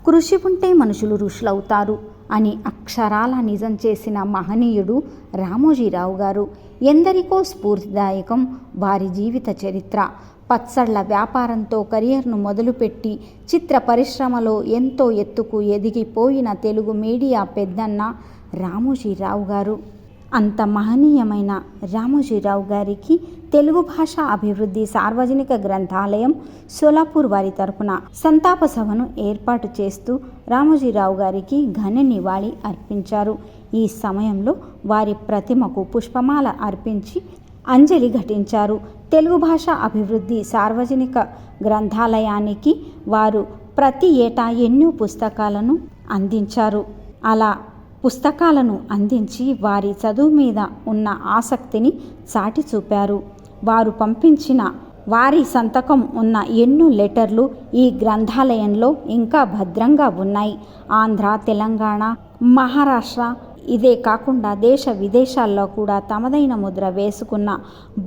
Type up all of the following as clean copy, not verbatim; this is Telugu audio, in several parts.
కృషి ఉంటే మనుషులు ఋషులవుతారు అని అక్షరాల నిజం చేసిన మహనీయుడు రామోజీరావు గారు. ఎందరికో స్ఫూర్తిదాయకం వారి జీవిత చరిత్ర. పచ్చళ్ల వ్యాపారంతో కెరియర్ను మొదలుపెట్టి చిత్ర పరిశ్రమలో ఎంతో ఎత్తుకు ఎదిగిపోయిన తెలుగు మీడియా పెద్దన్న రామోజీరావు గారు. అంత మహనీయమైన రామోజీరావు గారికి తెలుగు భాష అభివృద్ధి సార్వజనిక గ్రంథాలయం సోలాపూర్ వారి తరపున సంతాప సభను ఏర్పాటు చేస్తూ రామోజీరావు గారికి ఘన నివాళి అర్పించారు. ఈ సమయంలో వారి ప్రతిమకు పుష్పమాల అర్పించి అంజలి ఘటించారు. తెలుగు భాష అభివృద్ధి సార్వజనిక గ్రంథాలయానికి వారు ప్రతి ఏటా ఎన్నో పుస్తకాలను అందించారు. అలా పుస్తకాలను అందించి వారి చదువు మీద ఉన్న ఆసక్తిని చాటి చూపారు. వారు పంపించిన వారి సంతకం ఉన్న ఎన్నో లెటర్లు ఈ గ్రంథాలయంలో ఇంకా భద్రంగా ఉన్నాయి. ఆంధ్ర, తెలంగాణ, మహారాష్ట్ర ఇదే కాకుండా దేశ విదేశాల్లో కూడా తమదైన ముద్ర వేసుకున్న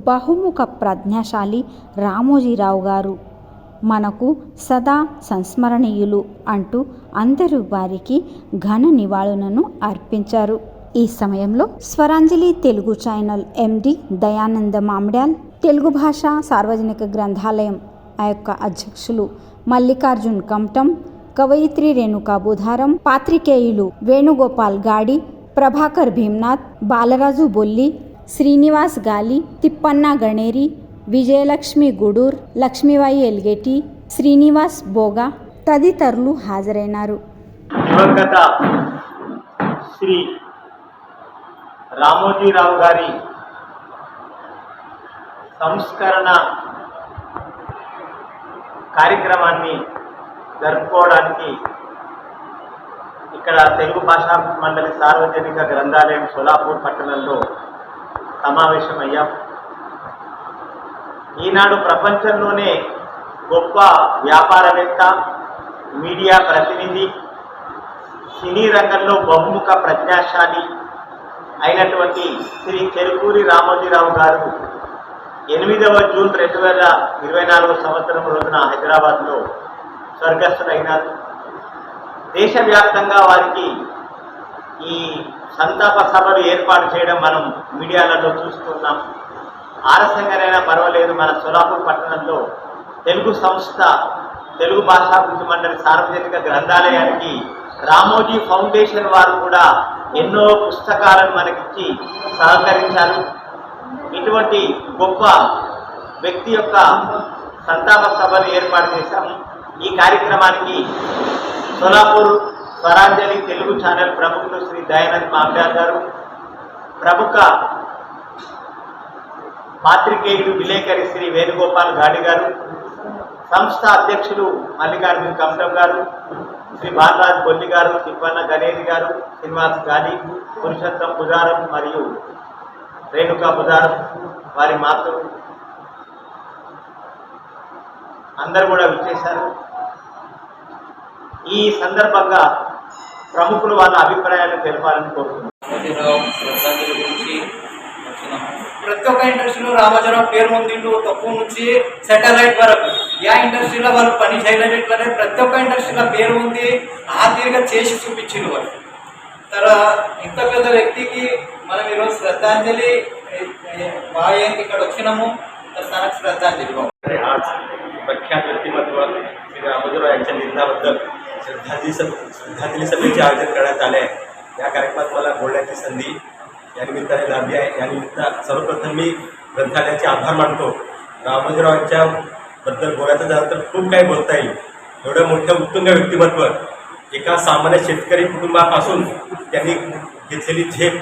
బహుముఖ ప్రజ్ఞాశాలి రామోజీరావు గారు మనకు సదా సంస్మరణీయులు అంటూ అందరూ వారికి ఘన నివాళులను అర్పించారు. ఈ సమయంలో స్వరాంజలి తెలుగు ఛానల్ ఎండి దయానంద మామిడ్యాల్, తెలుగు భాష సార్వజనిక గ్రంథాలయం ఆ యొక్క అధ్యక్షులు మల్లికార్జున్ కమటం, కవయిత్రి రేణుకా బుధారం, పాత్రికేయులు వేణుగోపాల్ గాడి, ప్రభాకర్ భీమ్నాథ్, బాలరాజు బొల్లి, శ్రీనివాస్ గాలి, తిప్పన్న గణేరి, విజయలక్ష్మి గుడూర్, లక్ష్మీబాయి ఎల్గేటి, శ్రీనివాస్ బోగా తదితరులు హాజరైనారు. దివంగత శ్రీ రామోజీరావు గారి సంస్కరణ కార్యక్రమాన్ని జరుపుకోవడానికి ఇక్కడ తెలుగు భాషా మండలి సార్వజనిక గ్రంథాలయం సోలాపూర్ పట్టణంలో సమావేశమయ్యాం. ఈనాడు ప్రపంచంలోనే గొప్ప వ్యాపారవేత్త, మీడియా ప్రతినిధి, సినీ రంగంలో బహుముఖ ప్రజ్ఞాశాలి అయినటువంటి శ్రీ చెరుకూరి రామోజీరావు గారు 8వ జూన్ 2024 సంవత్సరం రోజున హైదరాబాద్లో స్వర్గస్థులైనారు. దేశవ్యాప్తంగా వారికి ఈ సంతాప సభలు ఏర్పాటు చేయడం మనం మీడియాలలో చూస్తున్నాం. ఆలస్యంగానైనా పర్వాలేదు, మన సోలాపూర్ పట్టణంలో తెలుగు సంస్థ తెలుగు భాషాభివృద్ధి మండలి సార్వజనిక గ్రంథాలయానికి రామోజీ ఫౌండేషన్ వారు కూడా ఎన్నో పుస్తకాలను మనకిచ్చి సహకరించారు. ఇటువంటి గొప్ప వ్యక్తి యొక్క సంతాప సభను ఏర్పాటు చేశాము. ఈ కార్యక్రమానికి సోలాపూర్ స్వరాంజలి తెలుగు ఛానల్ ప్రముఖులు శ్రీ దయానంద్ మామిడ్యాల్ గారు, ప్రముఖ పాత్రికేయుడు విలేకరి శ్రీ వేణుగోపాల్ గాడి గారు, సంస్థ అధ్యక్షులు మల్లికార్జున్ కమటం గారు, శ్రీ బాలరాజ్ బొల్లి గారు, తిప్పన్న గణేరి గారు, శ్రీనివాస్ గాలి, పురుషోత్తం బుధారం మరియు రేణుకా బుధారం వారి మాతృ అందరూ కూడా విచ్చేశారు. ఈ సందర్భంగా ప్రముఖులు వాళ్ళ అభిప్రాయాలు తెలపాలని కోరుతున్నారు. ప్రతి ఒక్క ఇండస్ట్రీలో రామోజీరావు పేరు పొందిండు. తక్కువ నుంచి శాటిలైట్ వరకు యా ఇండస్ట్రీలో వాళ్ళు పని చేయలేట్లనే ప్రతి ఒక్క ఇండస్ట్రీలో పేరు ఉంది. ఆఖరిగా చేసి చూపించిండు వాళ్ళు. ఇంత పెద్ద వ్యక్తికి మనం ఈరోజు శ్రద్ధాంజలి వాయానికి ఇక్కడ వచ్చినాము. तनाक श्रद्धांजली आज प्रख्यात व्यक्तिमत्व श्री रामोजीराव यांच्या निधनाबद्दल श्रद्धांजली सभेचे आयोजन करण्यात आले आहे. या कार्यक्रमात मला बोलण्याची संधी या निमित्ताने लाभली आहे. या निमित्त सर्वप्रथम मी ग्रंथालयाचे आभार मानतो. रामोजीराव यांच्याबद्दल बोलायचं झालं तर खूप काही बोलता येईल. एवढं मोठं उत्तुंग व्यक्तिमत्व एका सामान्य शेतकरी कुटुंबापासून त्यांनी घेतलेली झेप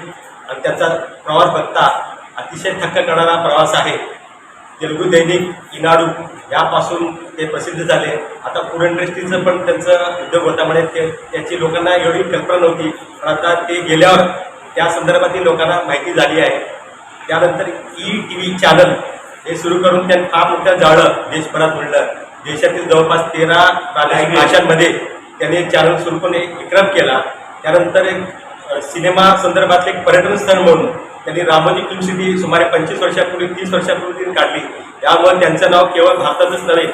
आणि त्याचा प्रवास बघता अतिशय थक्क करणारा प्रवास आहे. तेलुगू दैनिक ईनाडू यापासून ते प्रसिद्ध झाले. आता फूड इंडस्ट्रीचं पण त्यांचं उद्योग होता म्हणजे त्याची लोकांना एवढी कल्पना नव्हती, पण आता ते गेल्यावर त्या संदर्भातील लोकांना माहिती झाली आहे. त्यानंतर ई-टी-व्ही चॅनल हे सुरू करून त्यांनी फार मोठं जाळं देशभरात उडलं. देशातील जवळपास 13 भाषांमध्ये त्यांनी चॅनल सुरू करून एक विक्रम केला. त्यानंतर एक सिनेमा संदर्भातले एक पर्यटन स्थळ म्हणून त्यांनी रामोजी फिल्म सिटी सुमारे 25 वर्षापूर्वी 30 वर्षापूर्वी काढली. त्यामुळे त्यांचं नाव केवळ भारतातच नव्हे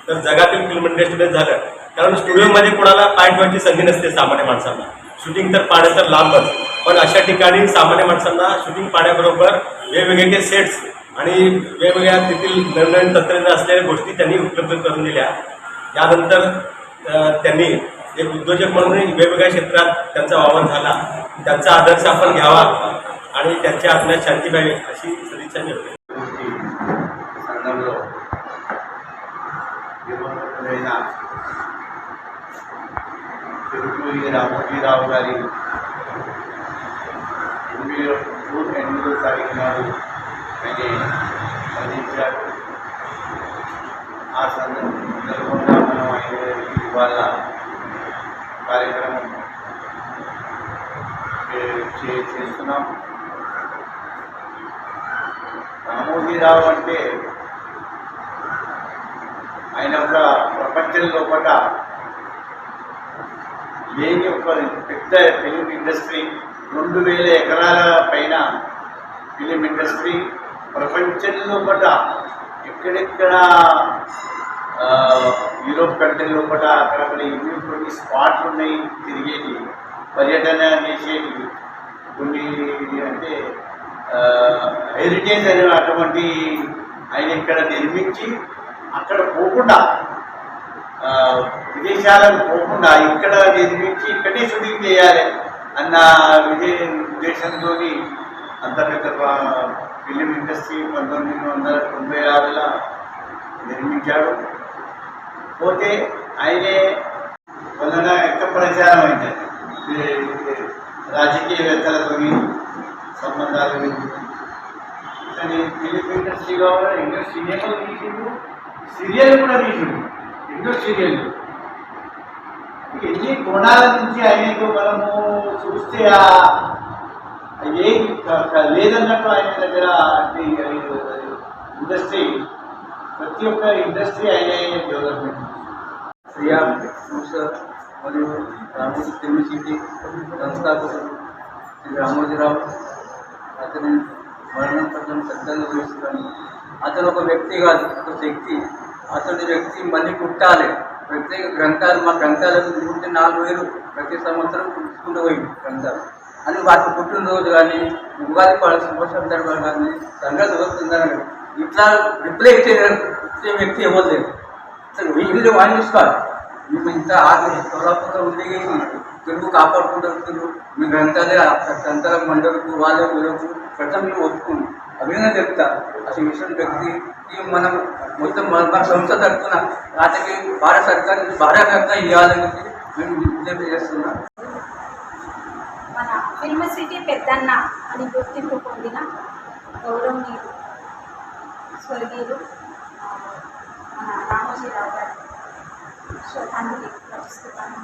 तर जगातील फिल्म इंडस्ट्रीमध्ये झालं. कारण स्टुडिओमध्ये कोणाला पाय ठेवायची संधी नसते सामान्य माणसांना. शूटिंग तर पाड्या तर लांबच, पण अशा ठिकाणी सामान्य माणसांना शूटिंग पाड्याबरोबर वेगवेगळे सेट्स आणि वेगवेगळ्या तेथील नवनवीन तंत्रज्ञान असलेल्या गोष्टी त्यांनी उपलब्ध करून दिल्या. यानंतर त्यांनी एक उद्योजक म्हणून वेगवेगळ्या क्षेत्रात त्यांचा वावर झाला. त्यांचा आदर्श आपण घ्यावा आणि त्यांच्या आत्म्यात शांती मिळावी अशी सदिच्छा मी होते. సంఘంలో దివంగతులైన తిరుపతి రామోజీరావు గారి 8వ తారీఖు నాడు ఆయన మరణించారు. ఆ సందర్భంగా మనం ఆయన ఇవాళ కార్యక్రమం చేస్తున్నాం. రామోజీరావు అంటే ఆయన ఒక ప్రపంచం లోపల లేని ఒక పెద్ద ఫిలిం ఇండస్ట్రీ, 2000 ఎకరాల పైన ఫిలిం ఇండస్ట్రీ ప్రపంచం లోపల ఎక్కడెక్కడ యూరోప్ కంట్రీ లోపల అక్కడక్కడ ఇవి కొన్ని స్పాట్లు ఉన్నాయి, తిరిగేటి పర్యటన చేసేటి కొన్ని అంటే హెరిటేజ్ అనే అటువంటి ఆయన ఇక్కడ నిర్మించి అక్కడ పోకుండా విదేశాలకు పోకుండా ఇక్కడ నిర్మించి ఇక్కడే షూటింగ్ చేయాలి అన్న ఉద్దేశంతో అంత పెద్ద ఫిలిం ఇండస్ట్రీ 1996లో నిర్మించాడు. పోతే ఆయనే వలన ఎక్కువ ప్రచారం అయింది, రాజకీయవేత్తలతో సంబంధాలు. కానీ ఫిలిం ఇండస్ట్రీలో ఎన్నో సినిమాలు తీసిండు, సీరియల్ కూడా తీసిండు, ఎన్నో సీరియళ్ళు. ఎన్ని కోణాల నుంచి ఆయనకు మనము చూస్తే ఏ లేదన్నట్టు ఆయన దగ్గర అంటే ఇండస్ట్రీ ప్రతి ఒక్క ఇండస్ట్రీ ఆయన డెవలప్మెంట్. శ్రీయా ప్రొఫెసర్ మరియు రామోజీ ఫిల్మ్ సిటీ సంస్థాపకులు శ్రీ రామోజీరావు అతని మరణం పట్ల శ్రద్ధలు వహిస్తున్నాను. అతను ఒక వ్యక్తి కాదు, ఒక శక్తి. అతని వ్యక్తి మళ్ళీ పుట్టాలి. ప్రత్యేక గ్రంథాలు, మా గ్రంథాలకు 4,000 ప్రతి సంవత్సరం పుట్టుకుంటూ పోయింది గ్రంథాలు అని వాటి పుట్టినరోజు కానీ ఉగాది శుభ సందర్భాలు కానీ సంగతి వస్తుందని ఇట్లా రిప్లై ఇచ్చే వ్యక్తి ఎవరు లేదు. అసలు వీళ్ళు వాడిని చూసుకోవాలి. మేము ఇంత తోలాపుగా ఉండి తెలుగు కాపాడుకుంటూ వస్తున్నారు. మీ గ్రంథాలే గ్రంథాల మండలకు వాళ్ళకు వీళ్ళకు ప్రజలు మేము ఒప్పుకున్నాం. అభినంగా చెప్తా అసలు విషయం వ్యక్తి మనం మొత్తం మన సంస్థ తరఫున అతనికి భారత సర్కారు భారత ఇవ్వాలని మేము విజ్ఞప్తి చేస్తున్నాం. మన ఫిల్మ్ సిటీ పెద్దన్న అని గుర్తింపు పొందిన గౌరవనీయులు స్వర్గీయులు మన రామోజీరావు గారు శ్రద్ధాంజలి ప్రస్తుతాను.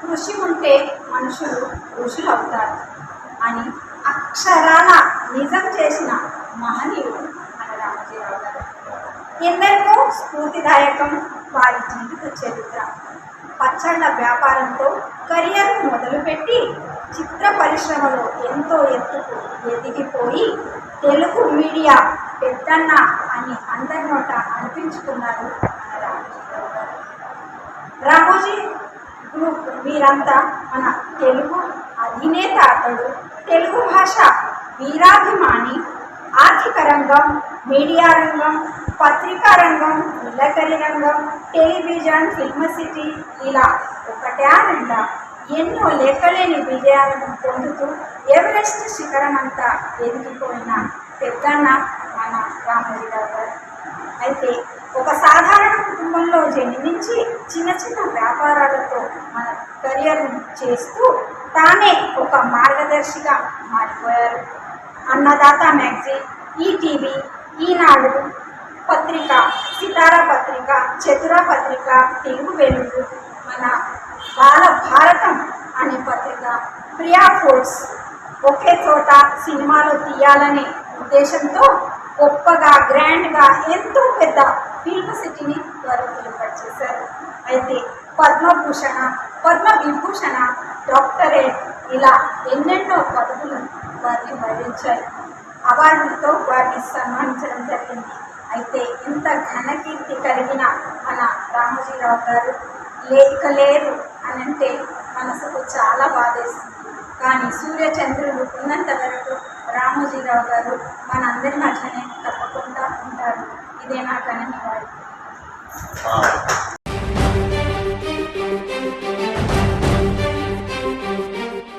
కృషి ఉంటే మనుషులు ఋషులు అవుతారు అని అక్షరాల నిజం చేసిన మహనీయుడు మన రామోజీరావు గారు. ఎందరికో స్ఫూర్తిదాయకం వారి జీవిత చరిత్ర. పచ్చళ్ళ వ్యాపారంతో కెరియర్ను మొదలుపెట్టి చిత్ర పరిశ్రమలో ఎంతో ఎత్తుకు ఎదిగిపోయి తెలుగు మీడియా పెద్దన్న అని అందరి నోట అనిపించుకున్నారు మన రామోజీరావు గారు. రామోజీ గ్రూప్ వీరంతా మన తెలుగు అధినేత. అతడు తెలుగు భాష వీరాభిమాని. ఆర్థిక రంగం, మీడియా రంగం, పత్రికా రంగం, విలేకరి రంగం, టెలివిజన్, ఫిల్మ్ సిటీ ఇలా ఒకటా రెండా ఎన్నో లెక్కలేని విజయాలను పొందుతూ ఎవరెస్ట్ శిఖరం అంతా ఎదిగిపోయిన పెద్దన్న మన రామోజీరావు గారు. అయితే ఒక సాధారణ కుటుంబంలో జన్మించి చిన్న చిన్న వ్యాపారాలతో మన కెరియర్ను చేస్తూ తానే ఒక మార్గదర్శిగా మారిపోయారు. అన్నదాత మ్యాగజైన్, ఈటీవీ, ఈనాడు పత్రిక, సితారా పత్రిక, చతుర పత్రిక, తెలుగు వెలుగు, మన బాల భారతం అనే పత్రిక, ప్రియా ఫోర్స్, ఒకే చోట సినిమాలు తీయాలనే ఉద్దేశంతో గొప్పగా గ్రాండ్గా ఎంతో పెద్ద ఫిల్మ్ సిటీని వారు ఏర్పాటు. అయితే పద్మభూషణ, పద్మవిభూషణ, డాక్టరేట్ ఇలా ఎన్నెన్నో పదవులను వారిని వరించాయి. అవార్డులతో వారిని సన్మానించడం జరిగింది. అయితే ఇంత ఘనకీర్తి కలిగిన మన రామోజీరావు గారు లేరు అని అంటే మనసుకు చాలా బాధేస్తుంది. కానీ సూర్యచంద్రులు ఉన్నంత వరకు రామోజీరావు గారు మనందరి మధ్యనే తప్పకుండా ఉంటారు. ఇదే నా ఘన నివాళి.